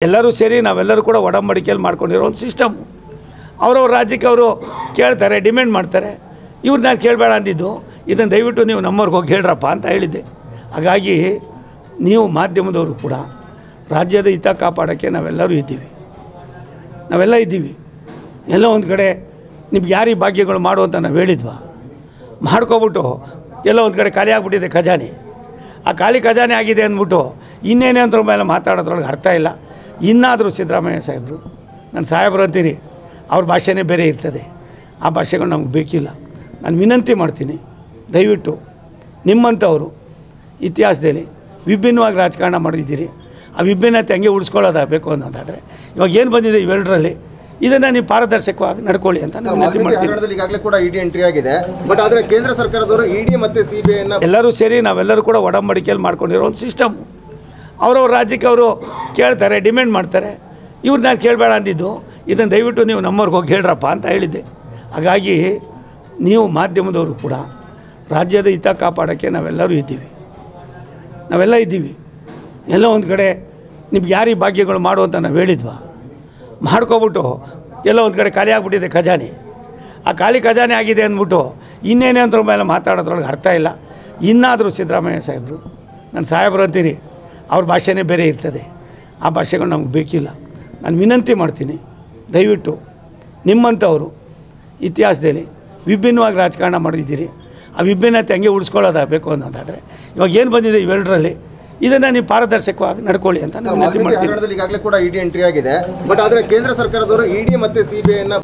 ಎಲ್ಲರೂ ಸೇರಿ ನಾವೆಲ್ಲರೂ ಕೂಡ ಒಡಂಬಡಿಕೆಯಲ್ಲಿ ಮಾಡ್ಕೊಂಡಿರೋ ಒಂದು ಸಿಸ್ಟಮ್ಮು. ಅವರವ್ರ ರಾಜ್ಯಕ್ಕೆ ಅವರು ಕೇಳ್ತಾರೆ, ಡಿಮ್ಯಾಂಡ್ ಮಾಡ್ತಾರೆ. ಇವ್ರು ನಾನು ಕೇಳಬೇಡ ಅಂದಿದ್ದು, ಇದನ್ನು ದಯವಿಟ್ಟು ನೀವು ನಮ್ಮವ್ರಿಗೆ ಹೋಗಿ ಹೇಳ್ರಪ್ಪ ಅಂತ ಹೇಳಿದ್ದೆ. ಹಾಗಾಗಿ ನೀವು ಮಾಧ್ಯಮದವರು ಕೂಡ ರಾಜ್ಯದ ಹಿತ ಕಾಪಾಡೋಕ್ಕೆ ನಾವೆಲ್ಲರೂ ಇದ್ದೀವಿ, ನಾವೆಲ್ಲ ಇದ್ದೀವಿ. ಎಲ್ಲೋ ಒಂದು ಕಡೆ ನಿಮ್ಗೆ ಯಾರಿಗೆ ಭಾಗ್ಯಗಳು ಮಾಡು ಅಂತ ನಾವು ಹೇಳಿದ್ವಾ? ಮಾಡ್ಕೊಬಿಟ್ಟು ಎಲ್ಲೋ ಒಂದು ಕಡೆ ಖಾಲಿ ಆಗಿಬಿಟ್ಟಿದೆ ಖಜಾನೆ. ಆ ಖಾಲಿ ಖಜಾನೆ ಆಗಿದೆ ಅಂದ್ಬಿಟ್ಟು ಇನ್ನೇನೇ ಅಂದ್ರ ಮೇಲೆ ಮಾತಾಡೋದ್ರೊಳಗೆ ಅರ್ಥ ಇಲ್ಲ. ಇನ್ನಾದರೂ ಸಿದ್ದರಾಮಯ್ಯ ಸಾಹೇಬರು, ನಾನು ಸಾಹೇಬರು ಅಂತೀನಿ, ಅವ್ರ ಭಾಷೆನೇ ಬೇರೆ ಇರ್ತದೆ. ಆ ಭಾಷೆಗಳು ನಮ್ಗೆ ಬೇಕಿಲ್ಲ. ನಾನು ವಿನಂತಿ ಮಾಡ್ತೀನಿ, ದಯವಿಟ್ಟು ನಿಮ್ಮಂಥವರು ಇತಿಹಾಸದಲ್ಲಿ ವಿಭಿನ್ನವಾಗಿ ರಾಜಕಾರಣ ಮಾಡಿದ್ದೀರಿ. ಆ ವಿಭಿನ್ನತೆ ಹಂಗೆ ಉಳಿಸ್ಕೊಳ್ಳೋದಾಗಬೇಕು ಅನ್ನೋದಾದರೆ ಇವಾಗ ಏನು ಬಂದಿದೆ ಇವೆರಡರಲ್ಲಿ, ಇದನ್ನು ನೀವು ಪಾರದರ್ಶಕವಾಗಿ ನಡ್ಕೊಳ್ಳಿ ಅಂತ ನಾನು ವಿನಂತಿ ಮಾಡ್ತೀನಿ. ಈಗಾಗಲೇ ಕೂಡ ಇಡಿ ಎಂಟ್ರಿ ಆಗಿದೆ, ಬಟ್ ಆದರೆ ಕೇಂದ್ರ ಸರ್ಕಾರದವರು ಇಡಿ ಮತ್ತು ಸಿಬಿಐನ ಎಲ್ಲರೂ ಸೇರಿ ನಾವೆಲ್ಲರೂ ಕೂಡ ಒಡಂಬಡಿಕೆಯಲ್ಲಿ ಮಾಡ್ಕೊಂಡಿರೋ ಒಂದು ಸಿಸ್ಟಮ್ಮು. ಅವರವ್ರ ರಾಜ್ಯಕ್ಕೆ ಅವರು ಕೇಳ್ತಾರೆ, ಡಿಮ್ಯಾಂಡ್ ಮಾಡ್ತಾರೆ. ಇವ್ರು ನಾನು ಕೇಳಬೇಡ ಅಂದಿದ್ದು, ಇದನ್ನು ದಯವಿಟ್ಟು ನೀವು ನಮ್ಮವ್ರಿಗೆ ಹೋಗಿ ಹೇಳ್ರಪ್ಪ ಅಂತ ಹೇಳಿದ್ದೆ. ಹಾಗಾಗಿ ನೀವು ಮಾಧ್ಯಮದವರು ಕೂಡ ರಾಜ್ಯದ ಹಿತ ಕಾಪಾಡೋಕ್ಕೆ ನಾವೆಲ್ಲರೂ ಇದ್ದೀವಿ, ನಾವೆಲ್ಲ ಇದ್ದೀವಿ. ಎಲ್ಲೋ ಒಂದು ಕಡೆ ನಿಮ್ಗೆ ಯಾರಿಗೆ ಭಾಗ್ಯಗಳು ಮಾಡು ಅಂತ ನಾವು ಹೇಳಿದ್ವಾ? ಮಾಡ್ಕೊಬಿಟ್ಟು ಎಲ್ಲೋ ಒಂದು ಕಡೆ ಖಾಲಿ ಆಗಿಬಿಟ್ಟಿದೆ ಖಜಾನೆ. ಆ ಖಾಲಿ ಖಜಾನೆ ಆಗಿದೆ ಅಂದ್ಬಿಟ್ಟು ಇನ್ನೇನೇ ಅಂದ್ರ ಮೇಲೆ ಮಾತಾಡೋದ್ರೊಳಗೆ ಅರ್ಥ ಇಲ್ಲ. ಇನ್ನಾದರೂ ಸಿದ್ದರಾಮಯ್ಯ ಸಾಹೇಬರು, ನಾನು ಸಾಹೇಬರು ಅಂತೀನಿ, ಅವ್ರ ಭಾಷೆನೇ ಬೇರೆ ಇರ್ತದೆ. ಆ ಭಾಷೆಗಳು ನಮ್ಗೆ ಬೇಕಿಲ್ಲ. ನಾನು ವಿನಂತಿ ಮಾಡ್ತೀನಿ, ದಯವಿಟ್ಟು ನಿಮ್ಮಂಥವರು ಇತಿಹಾಸದಲ್ಲಿ ವಿಭಿನ್ನವಾಗಿ ರಾಜಕಾರಣ ಮಾಡಿದ್ದೀರಿ. ಆ ವಿಭಿನ್ನತೆ ಹಂಗೆ ಉಳಿಸ್ಕೊಳ್ಳೋದಾಗಬೇಕು ಅನ್ನೋದಾದರೆ ಇವಾಗ ಏನು ಬಂದಿದೆ ಇವೆರಡರಲ್ಲಿ, ಇದನ್ನು ನೀವು ಪಾರದರ್ಶಕವಾಗಿ ನಡ್ಕೊಳ್ಳಿ ಅಂತ ನಾನು ವಿನಂತಿ ಮಾಡ್ತೀನಿ. ಈಗಾಗಲೇ ಕೂಡ ಇಡಿ ಎಂಟ್ರಿ ಆಗಿದೆ, ಬಟ್ ಆದರೆ ಕೇಂದ್ರ ಸರ್ಕಾರದವರು ಇಡಿ ಮತ್ತು ಸಿಬಿಐನ